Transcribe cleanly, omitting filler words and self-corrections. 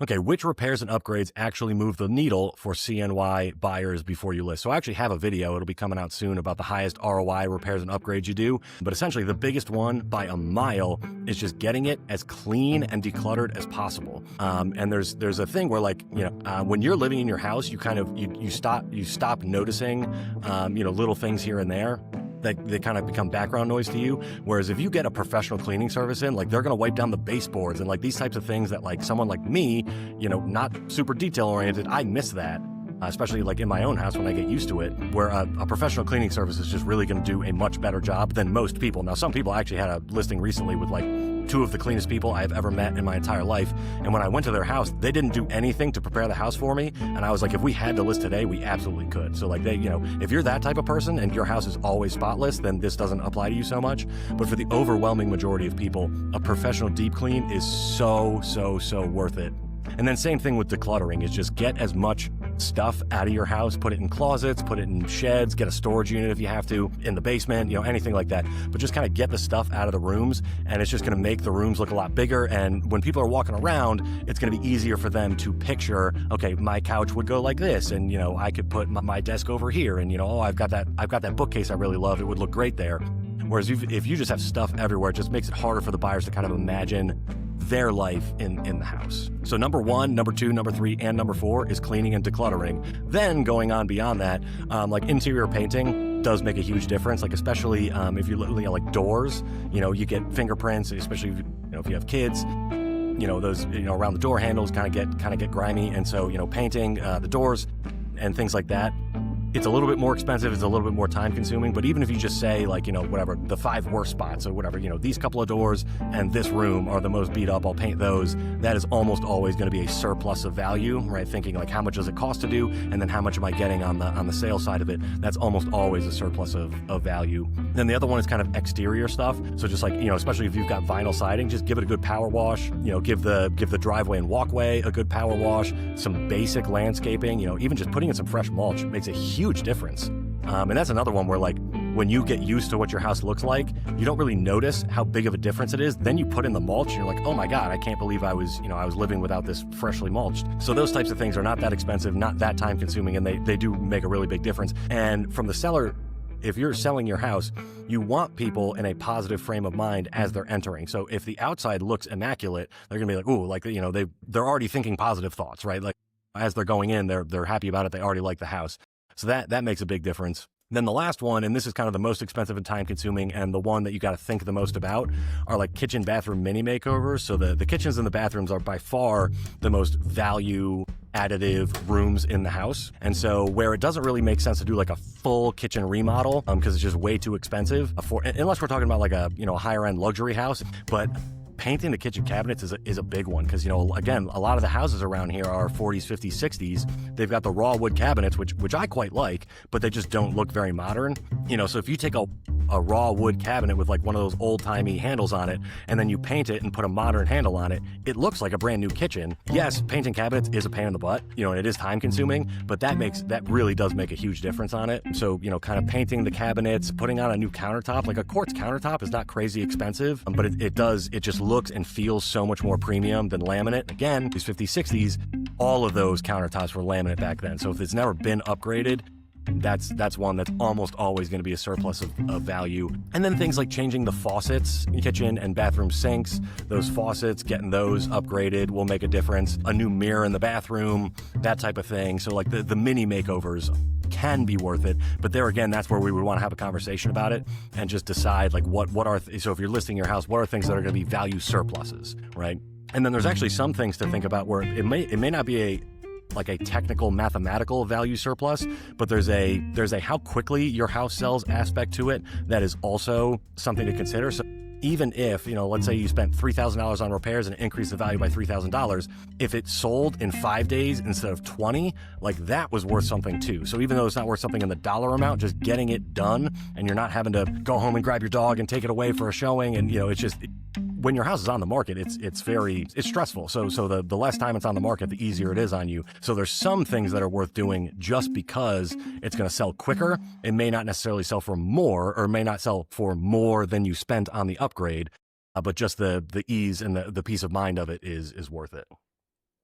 Okay, which repairs and upgrades actually move the needle for CNY buyers before you list? So I actually have a video, it'll be coming out soon, about the highest ROI repairs and upgrades you do. But essentially the biggest one by a mile is just getting it as clean and decluttered as possible. And there's a thing where, like, when you're living in your house, you kind of, you stop noticing, little things here and there. They kind of become background noise to you. Whereas if you get a professional cleaning service in, like, they're going to wipe down the baseboards and like these types of things that, like, someone like me, not super detail oriented, I miss that. Especially like in my own house when I get used to it, where a professional cleaning service is just really going to do a much better job than most people. Now, some people, I actually had a listing recently with like 2 of the cleanest people I've ever met in my entire life. And when I went to their house, they didn't do anything to prepare the house for me. And I was like, if we had to list today, we absolutely could. So like if you're that type of person and your house is always spotless, then this doesn't apply to you so much. But for the overwhelming majority of people, a professional deep clean is so worth it. And then same thing with decluttering, is just get as much stuff out of your house, put it in closets, put it in sheds, get a storage unit if you have to, in the basement, anything like that. But just kind of get the stuff out of the rooms, and it's just going to make the rooms look a lot bigger. And when people are walking around, it's going to be easier for them to picture, okay, my couch would go like this, and I could put my desk over here, and I've got that bookcase I really love, it would look great there. Whereas if you just have stuff everywhere, it just makes it harder for the buyers to kind of imagine their life in the house. So number 1, number 2, number 3, and number 4 is cleaning and decluttering. Then going on beyond that, like interior painting does make a huge difference. Like especially if you're looking at like doors, you get fingerprints, especially if you have kids. Those around the door handles kind of get grimy, and so painting the doors and things like that. It's a little bit more expensive, it's a little bit more time consuming, but even if you just say like, whatever, the 5 worst spots or whatever, these couple of doors and this room are the most beat up, I'll paint those. That is almost always going to be a surplus of value, right? Thinking like, how much does it cost to do? And then how much am I getting on the sales side of it? That's almost always a surplus of value. Then the other one is kind of exterior stuff. So just like, especially if you've got vinyl siding, just give it a good power wash, give the driveway and walkway a good power wash, some basic landscaping, even just putting in some fresh mulch makes a huge difference. And that's another one where, like, when you get used to what your house looks like, you don't really notice how big of a difference it is. Then you put in the mulch and you're like, oh my God, I can't believe I was living without this freshly mulched. So those types of things are not that expensive, not that time consuming, and they do make a really big difference. And from the seller, if you're selling your house, you want people in a positive frame of mind as they're entering. So if the outside looks immaculate, they're gonna be like, ooh, like, they're already thinking positive thoughts, right? Like as they're going in, they're happy about it. They already like the house. So that makes a big difference. Then the last one, and this is kind of the most expensive and time consuming, and the one that you got to think the most about, are like kitchen bathroom mini makeovers. So the kitchens and the bathrooms are by far the most value additive rooms in the house. And so where it doesn't really make sense to do like a full kitchen remodel, because it's just way too expensive, unless we're talking about like a higher end luxury house. But painting the kitchen cabinets is a big one, because again, a lot of the houses around here are 40s, 50s, 60s. They've got the raw wood cabinets, which I quite like, but they just don't look very modern. So if you take a raw wood cabinet with like one of those old-timey handles on it, and then you paint it and put a modern handle on it, it looks like a brand new kitchen. Yes, painting cabinets is a pain in the butt, and it is time consuming, but that really does make a huge difference on it. So, kind of painting the cabinets, putting on a new countertop, like a quartz countertop is not crazy expensive, but it just looks and feels so much more premium than laminate. Again, these 50s, 60s, all of those countertops were laminate back then. So if it's never been upgraded, that's one that's almost always going to be a surplus of value. And then things like changing the faucets, kitchen and bathroom sinks, those faucets, getting those upgraded will make a difference. A new mirror in the bathroom, that type of thing. So like the mini makeovers can be worth it, but there again, that's where we would want to have a conversation about it and just decide like so if you're listing your house, what are things that are going to be value surpluses, right? And then there's actually some things to think about where it may not be a technical mathematical value surplus, but there's a how quickly your house sells aspect to it that is also something to consider. So even if, let's say you spent $3,000 on repairs and increased the value by $3,000, if it sold in 5 days instead of 20, like that was worth something too. So even though it's not worth something in the dollar amount, just getting it done and you're not having to go home and grab your dog and take it away for a showing, and it's just, when your house is on the market, it's stressful. So the less time it's on the market, the easier it is on you. So there's some things that are worth doing just because it's going to sell quicker. It may not necessarily sell for more, or may not sell for more than you spent on the upgrade, but just the ease and the peace of mind of it is worth it.